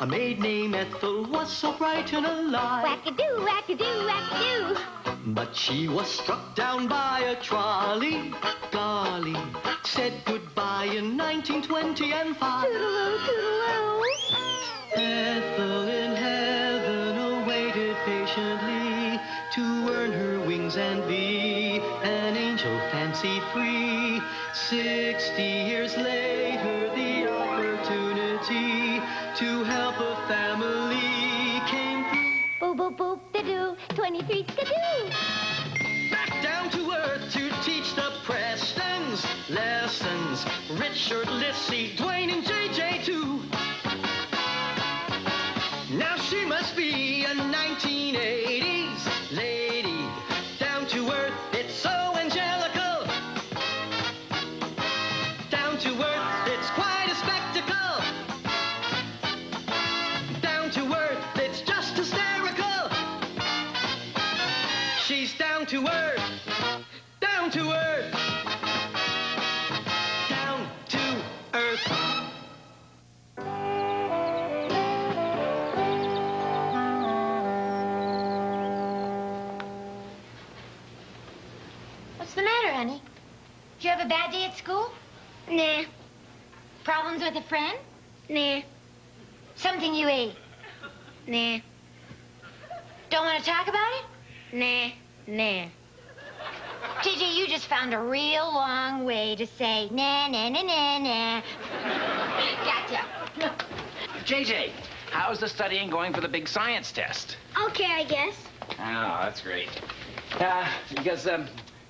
A maid named Ethel was so bright and alive. Wackadoo, wackadoo, wackadoo. But she was struck down by a trolley. Golly, said goodbye in 1925. Toodaloo, toodaloo. Ethel in heaven awaited patiently to earn her wings and be an angel fancy-free. 60 years later, the opportunity to help a family came through. Boop, boop, boop, da-doo, 23 skadoo. Back down to earth to teach the Prestons lessons. Richard, Lissy, Dwayne, and JJ too. Now she must be a 1980s lady. Down to earth, it's so angelical. Down to earth, it's quite a spectacle. Down to earth, it's just hysterical. She's down to earth. Down to earth. Down to earth. What's the matter, honey? Did you have a bad day at school? Nah. Problems with a friend? Nah. Something you ate? Nah. Don't want to talk about it? Nah. Nah. JJ, you just found a real long way to say nah, nah, nah, nah, nah. Gotcha. JJ, how's the studying going for the big science test? Okay, I guess. Oh, that's great. Because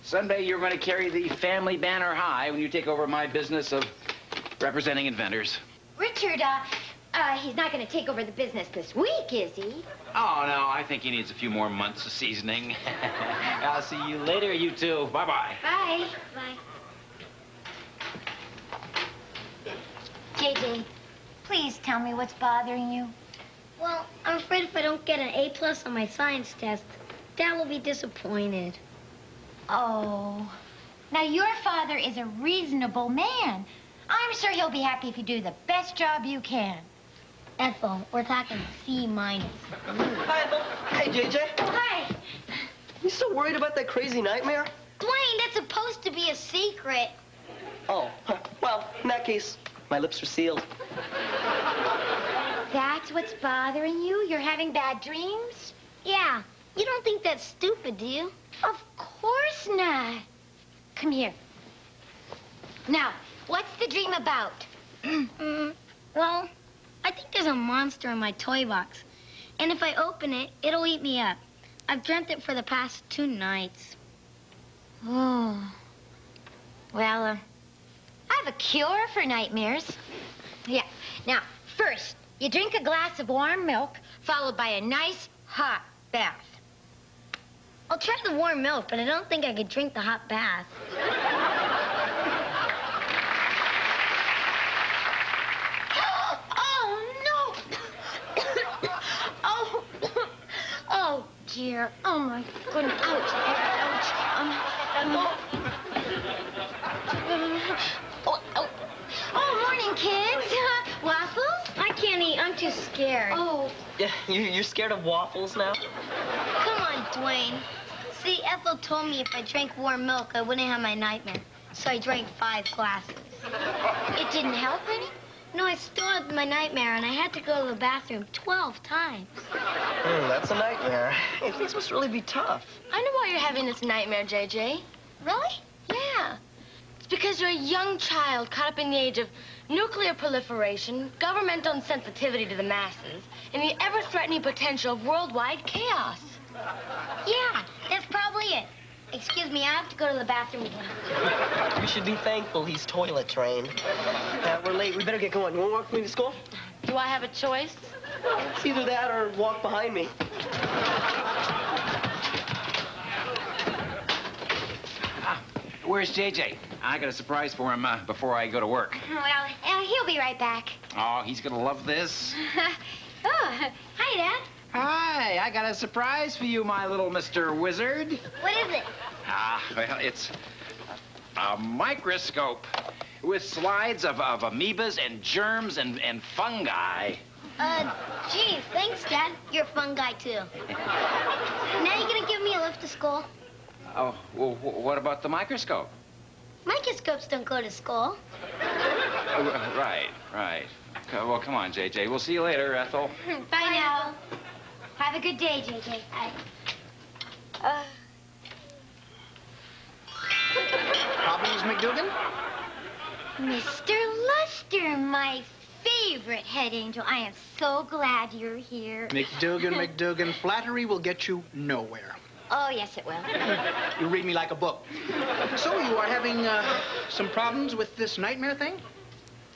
someday you're going to carry the family banner high when you take over my business of representing inventors. Richard, he's not going to take over the business this week, is he? Oh, no, I think he needs a few more months of seasoning. I'll see you later, you two. Bye-bye. Bye. Bye. JJ, please tell me what's bothering you. Well, I'm afraid if I don't get an A+ on my science test, Dad will be disappointed. Oh. Now, your father is a reasonable man. I'm sure he'll be happy if you do the best job you can. Ethel, we're talking C-. Hi, Ethel. Hey, JJ. Oh, hi. You still worried about that crazy nightmare? Dwayne, that's supposed to be a secret. Oh, well, in that case, my lips are sealed. That's what's bothering you? You're having bad dreams? Yeah. You don't think that's stupid, do you? Of course not. Come here. Now, what's the dream about? Well, I think there's a monster in my toy box. And if I open it, it'll eat me up. I've dreamt it for the past 2 nights. Oh. Well, I have a cure for nightmares. Yeah. Now, first, you drink a glass of warm milk, followed by a nice hot bath. I'll try the warm milk, but I don't think I could drink the hot bath. Oh, dear. Oh, my goodness. Ouch. Oh, morning, kids. Waffles? I can't eat. I'm too scared. Oh. Yeah, you're scared of waffles now? Come on, Dwayne. See, Ethel told me if I drank warm milk, I wouldn't have my nightmare. So I drank 5 glasses. It didn't help any? No, I still had my nightmare, and I had to go to the bathroom 12 times. That's a nightmare. Hey, things must really be tough. I know why you're having this nightmare, JJ. Really? Yeah. It's because you're a young child caught up in the age of nuclear proliferation, governmental insensitivity to the masses, and the ever-threatening potential of worldwide chaos. Yeah, that's probably it. Excuse me, I have to go to the bathroom again. You should be thankful he's toilet trained. We're late. We better get going. You want to walk with me to school? Do I have a choice? It's either that or walk behind me. Where's JJ? I got a surprise for him before I go to work. Well, he'll be right back. Oh, he's gonna love this. Oh, hi, Dad. Hi, I got a surprise for you, my little Mr. Wizard. What is it? Well, it's a microscope with slides of amoebas and germs and fungi. Gee, thanks, Dad. You're a fun guy, too. Now you gonna give me a lift to school? Oh, well, what about the microscope? Microscopes don't go to school. Right. Well, come on, JJ. We'll see you later, Ethel. Bye now. Have a good day, JJ. Problems, McDougan? Mr. Luster, my favorite head angel. I am so glad you're here. McDougan, flattery will get you nowhere. Oh, yes, it will. You read me like a book. So you are having some problems with this nightmare thing?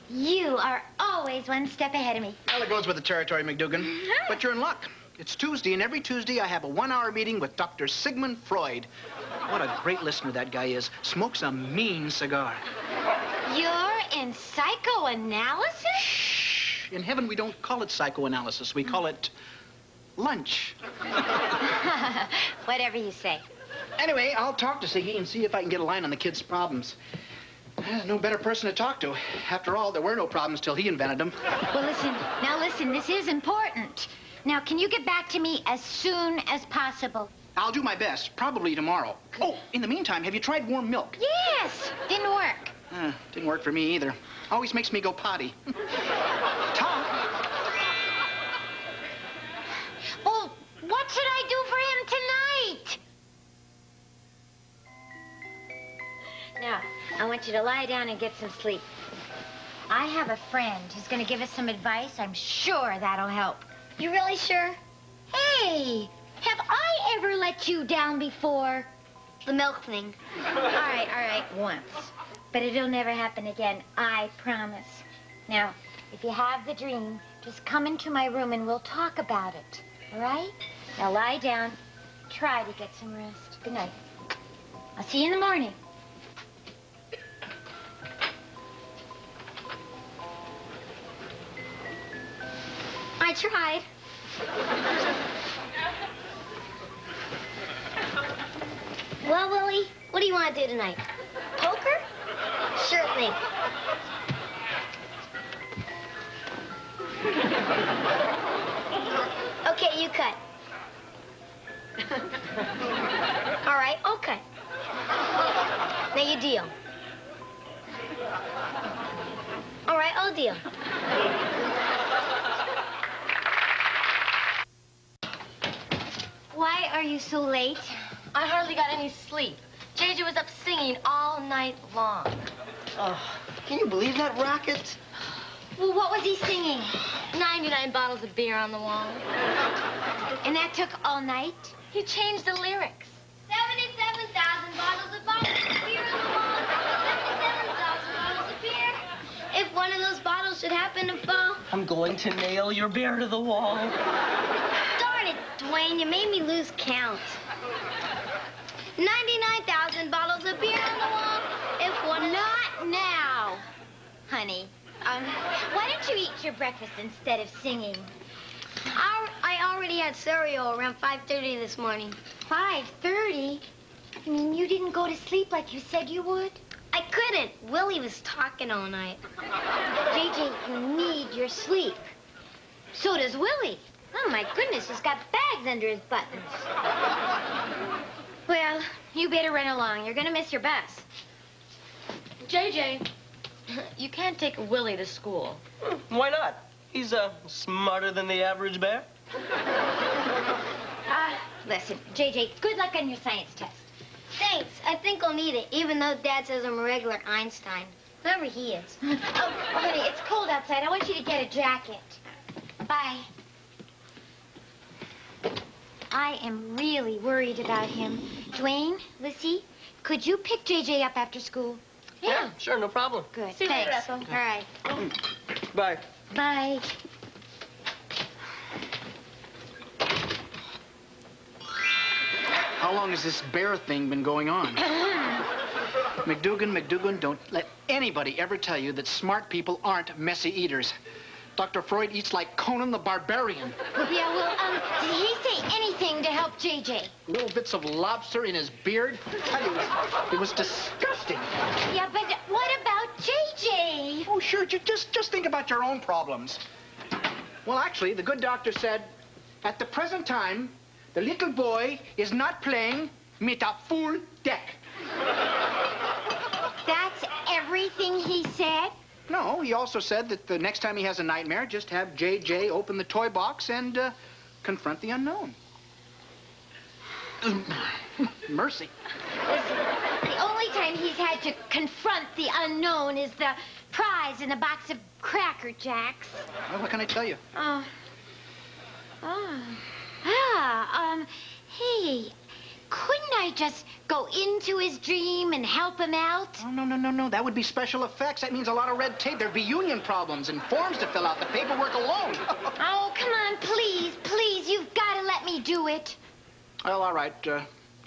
You are always one step ahead of me. Well, it goes with the territory, McDougan. But you're in luck. It's Tuesday, and every Tuesday I have a 1-hour meeting with Dr. Sigmund Freud. What a great listener that guy is. Smokes a mean cigar. You're in psychoanalysis? Shh. In heaven, we don't call it psychoanalysis. We call it lunch. Whatever you say. Anyway, I'll talk to Siggy and see if I can get a line on the kid's problems. No better person to talk to. After all, there were no problems till he invented them. Well, listen, this is important. Now, can you get back to me as soon as possible? I'll do my best, probably tomorrow. Oh, in the meantime, have you tried warm milk? Yes, didn't work. Didn't work for me either. Always makes me go potty. Talk. Well, what should I do for him tonight? Now, I want you to lie down and get some sleep. I have a friend who's going to give us some advice. I'm sure that'll help. You really sure? Hey, have I ever let you down before? The milk thing. All right, once. But it'll never happen again, I promise. Now, if you have the dream, just come into my room and we'll talk about it, all right? Now lie down, try to get some rest. Good night. I'll see you in the morning. I tried. Well, Willie, what do you want to do tonight? Poker? Sure thing. Okay, you cut. All right, okay. Now you deal. All right, I'll deal. Why are you so late? I hardly got any sleep. JJ was up singing all night long. Oh, can you believe that, Rocket? Well, what was he singing? 99 bottles of beer on the wall. And that took all night? He changed the lyrics. 77,000 bottles of beer on the wall. 77,000 bottles of beer. If one of those bottles should happen to fall. I'm going to nail your bear to the wall. Darn it, Dwayne, you made me lose count. 99,000 bottles of beer on the wall. If one... Not now, honey. Why don't you eat your breakfast instead of singing? I already had cereal around 5:30 this morning. 5:30? I mean, you didn't go to sleep like you said you would? I couldn't. Willie was talking all night. JJ, you need your sleep. So does Willie. Oh, my goodness, he's got bags under his buttons. Well, you better run along. You're going to miss your bus. JJ, you can't take Willie to school. Why not? He's smarter than the average bear. Listen, JJ, good luck on your science test. Thanks. I think I'll need it, even though Dad says I'm a regular Einstein. Whoever he is. Oh, honey, it's cold outside. I want you to get a jacket. Bye. I am really worried about him. Dwayne, Lissy, could you pick JJ up after school? Yeah, sure, no problem. Good, See you later, thanks. Ethel. All right. Bye. Bye. How long has this bear thing been going on? McDougan, don't let anybody ever tell you that smart people aren't messy eaters. Dr. Freud eats like Conan the Barbarian. Yeah, well, did he say anything to help JJ? Little bits of lobster in his beard. I tell you, it was disgusting. Yeah, but what about JJ? Oh, sure, just think about your own problems. Well, actually, the good doctor said, at the present time, the little boy is not playing mit a full deck. That's everything he said? No, he also said that the next time he has a nightmare, just have JJ open the toy box and confront the unknown. Mercy. The only time he's had to confront the unknown is the prize in a box of Cracker Jacks. Well, what can I tell you? Hey, couldn't I just go into his dream and help him out? Oh, no. That would be special effects. That means a lot of red tape. There'd be union problems and forms to fill out, the paperwork alone. Oh, come on, please, you've got to let me do it. Well, all right,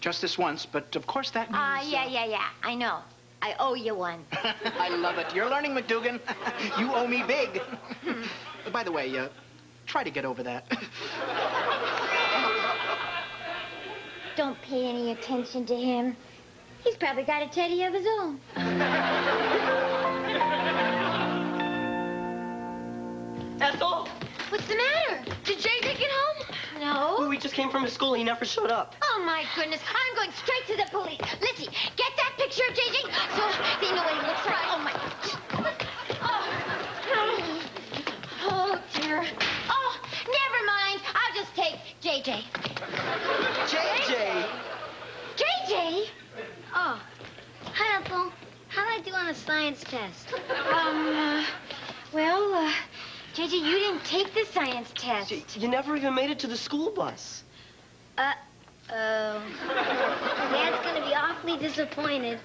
just this once, but of course that means... Yeah, I know. I owe you one. I love it. You're learning, McDougan. You owe me big. By the way, try to get over that. Don't pay any attention to him. He's probably got a teddy of his own. Ethel! What's the matter? Did JJ get home? No. We just came from his school. He never showed up. Oh, my goodness. I'm going straight to the police. Lizzie, get that picture of JJ so they know what he looks like. Oh, my Oh, dear. Oh, never mind. I'll just take JJ. JJ! JJ? Oh. Hi, Ethel. How'd I do on a science test? Well, JJ, you didn't take the science test. You never even made it to the school bus. Uh-oh. Dad's gonna be awfully disappointed.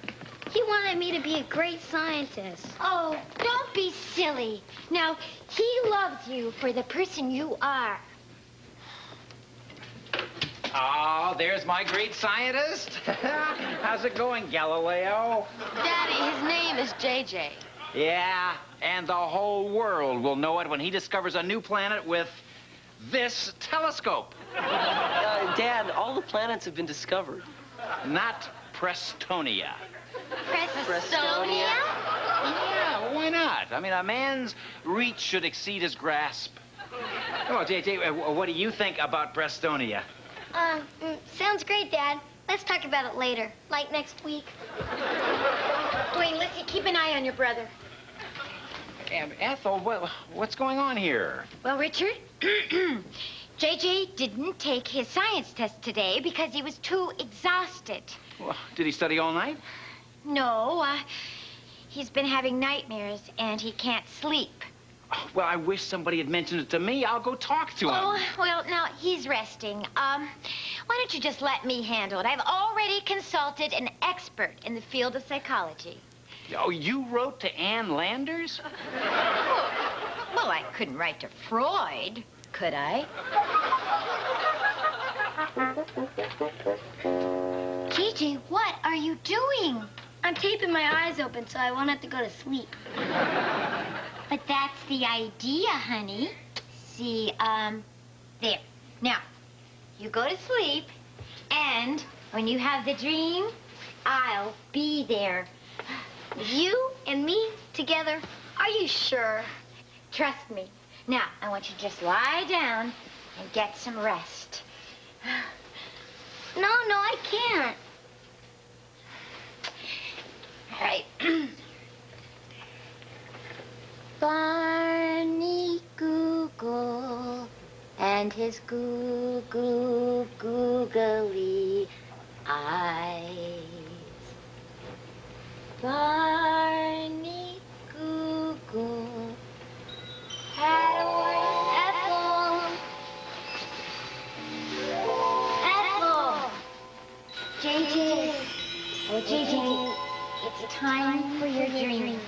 He wanted me to be a great scientist. Oh, don't be silly. Now, he loves you for the person you are. Oh, there's my great scientist. How's it going, Galileo? Daddy, his name is JJ. Yeah, and the whole world will know it when he discovers a new planet with this telescope. Dad, all the planets have been discovered. Not Prestonia. Prestonia? Yeah, why not? I mean, a man's reach should exceed his grasp. Come on, JJ, what do you think about Prestonia? Sounds great, Dad. Let's talk about it later, like next week. Dwayne, Lizzie, keep an eye on your brother. Ethel, what's going on here? Well, Richard, JJ didn't take his science test today because he was too exhausted. Well, did he study all night? No, he's been having nightmares and he can't sleep. Well, I wish somebody had mentioned it to me. I'll go talk to him. Oh, well, now, he's resting. Why don't you just let me handle it? I've already consulted an expert in the field of psychology. Oh, you wrote to Ann Landers? Well, I couldn't write to Freud, could I? JJ, what are you doing? I'm taping my eyes open so I won't have to go to sleep. But that's the idea, honey. See, there. Now, you go to sleep, and when you have the dream, I'll be there. You and me together? Are you sure? Trust me. Now, I want you to just lie down and get some rest. No, I can't. All right. Barney Google and his googly eyes. Barney Google had a word. Ethel! JJ! Oh, JJ, it's time for your dream.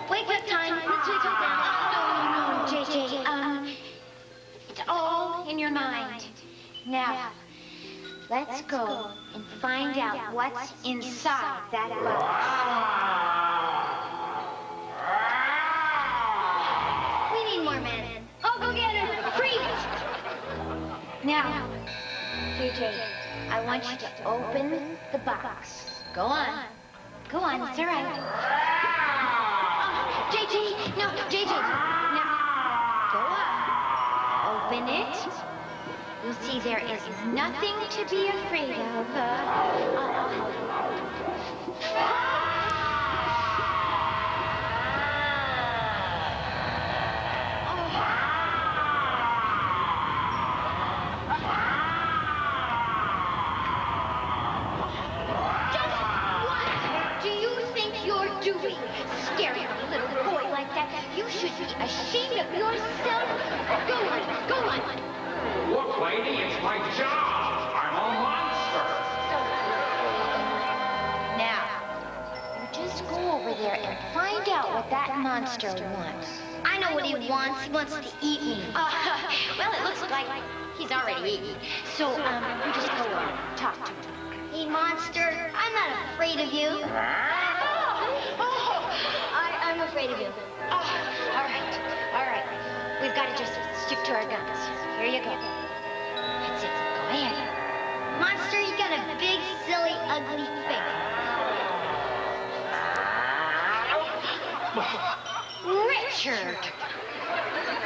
Wake up time. Let's wake up now. No, JJ, it's all in your mind. Now, let's go and find out what's inside that box. We need more men. Oh, go get him. Freeze! Now, JJ, I want you to open the box. Go on. Go on, it's all right. Oh, JJ, no, JJ, now, go up. Open it. You'll see there is nothing to be afraid of. I'll help you. Doing? Scaring a little boy like that? You should be ashamed of yourself. Go on, go on. Look, lady, it's my job. I'm a monster. Now, you just go over there and find out what that monster wants. I know what he wants. He wants to eat me. Well, it looks like he's already eaten. So, you just go on, talk to him. Hey, monster, I'm not afraid of you. I'm afraid of you. All right. We've got to just stick to our guns. Here you go. That's it. Go ahead. Monster, you got a big, silly, ugly face. Richard!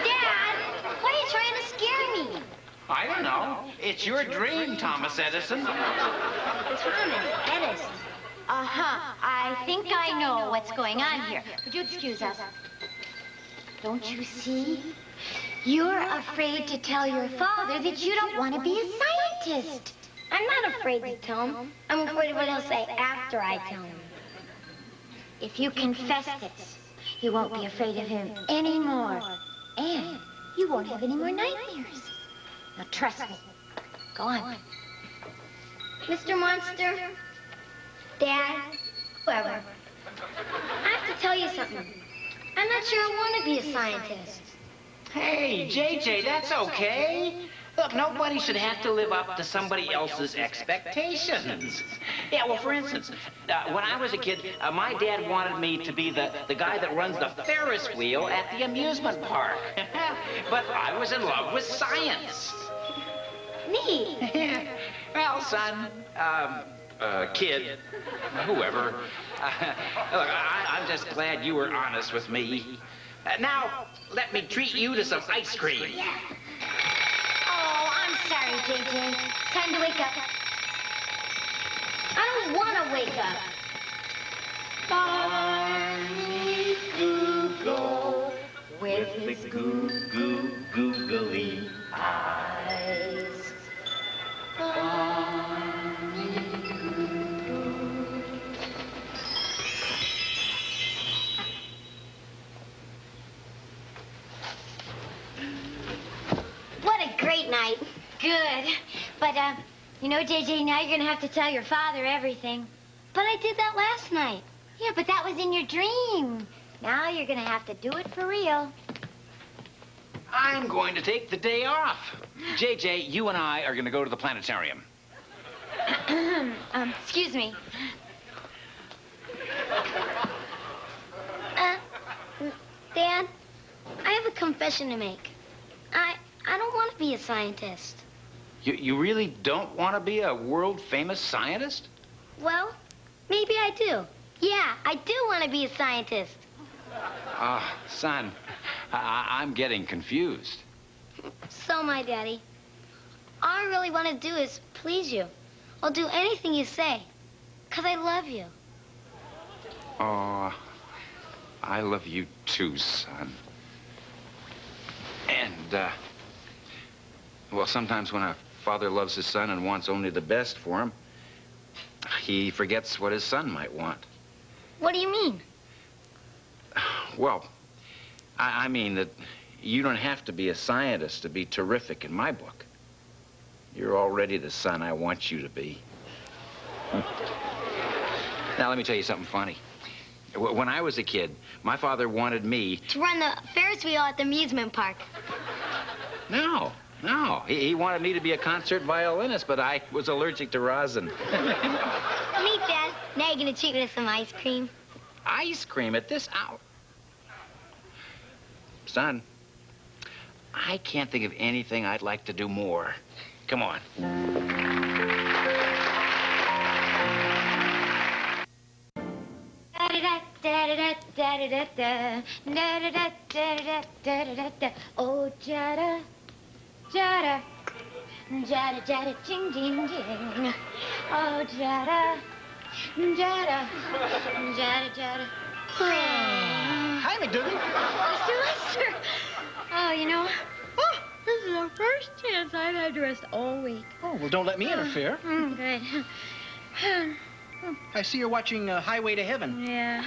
Dad, why are you trying to scare me? I don't know. It's your dream, Thomas Edison. Thomas Edison. I think I know what's going on here. Would you excuse us? Don't you see? You're afraid to tell your father that you don't want to be a scientist. I'm not afraid to tell him. I'm afraid of what he'll say after I tell him. If you confess this, you won't be afraid of him anymore. And you won't have any more nightmares. Now, trust me. Go on. Mr. Monster, Dad, whoever, I have to tell you something. I'm not sure I want to be a scientist. Hey, JJ, that's okay. Look, nobody should have to live up to somebody else's expectations. Yeah, well, for instance, when I was a kid, my dad wanted me to be the guy that runs the Ferris wheel at the amusement park. But I was in love with science. Neat. Well, son, kid, whoever. Look, I'm just glad you were honest with me. Now, let me treat you to some ice cream. Oh, I'm sorry, JJ. Time to wake up. I don't want to wake up. Barney Google with his googly eyes. Barney Google. What a great night. Good. But, you know, JJ, now you're going to have to tell your father everything. But I did that last night. Yeah, but that was in your dream. Now you're going to have to do it for real. I'm going to take the day off. JJ, you and I are going to go to the planetarium. Excuse me. Dad, I have a confession to make. I don't want to be a scientist. You really don't want to be a world-famous scientist? Well, maybe I do. Yeah, I do want to be a scientist. Son, I'm getting confused. So, my daddy, all I really want to do is please you. I'll do anything you say, because I love you. Oh, I love you too, son. And, well, sometimes when a father loves his son and wants only the best for him, he forgets what his son might want. What do you mean? Well, I mean that you don't have to be a scientist to be terrific in my book. You're already the son I want you to be. Now, let me tell you something funny. When I was a kid, my father wanted me... To run the Ferris wheel at the amusement park. No. He wanted me to be a concert violinist, but I was allergic to rosin. Neat, Dad. Now you're going to treat me to some ice cream. Ice cream at this hour? Son, I can't think of anything I'd like to do more. Come on. Da-da-da-da-da-da. Da-da-da-da-da-da-da-da. Oh, jada, jada. Jada, jada, ding, ding, ding. Oh, jada, jada, jada, jada. Hi, McDougal. Mr. Lester. Oh, you know, this is the first chance I've had to rest all week. Oh, well, don't let me interfere. Good. I see you're watching Highway to Heaven. Yeah.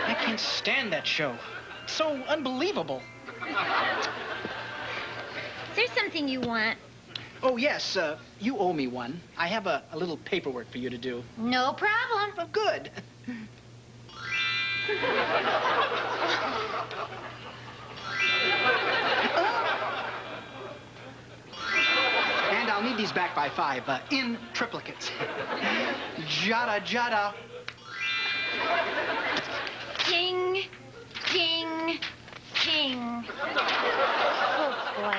I can't stand that show. It's so unbelievable. Is there something you want? Oh, yes, you owe me one. I have a little paperwork for you to do. No problem. Oh, good. And I'll need these back by 5, in triplicates. Jada, jada. Ding, ding, ding. Oh, boy.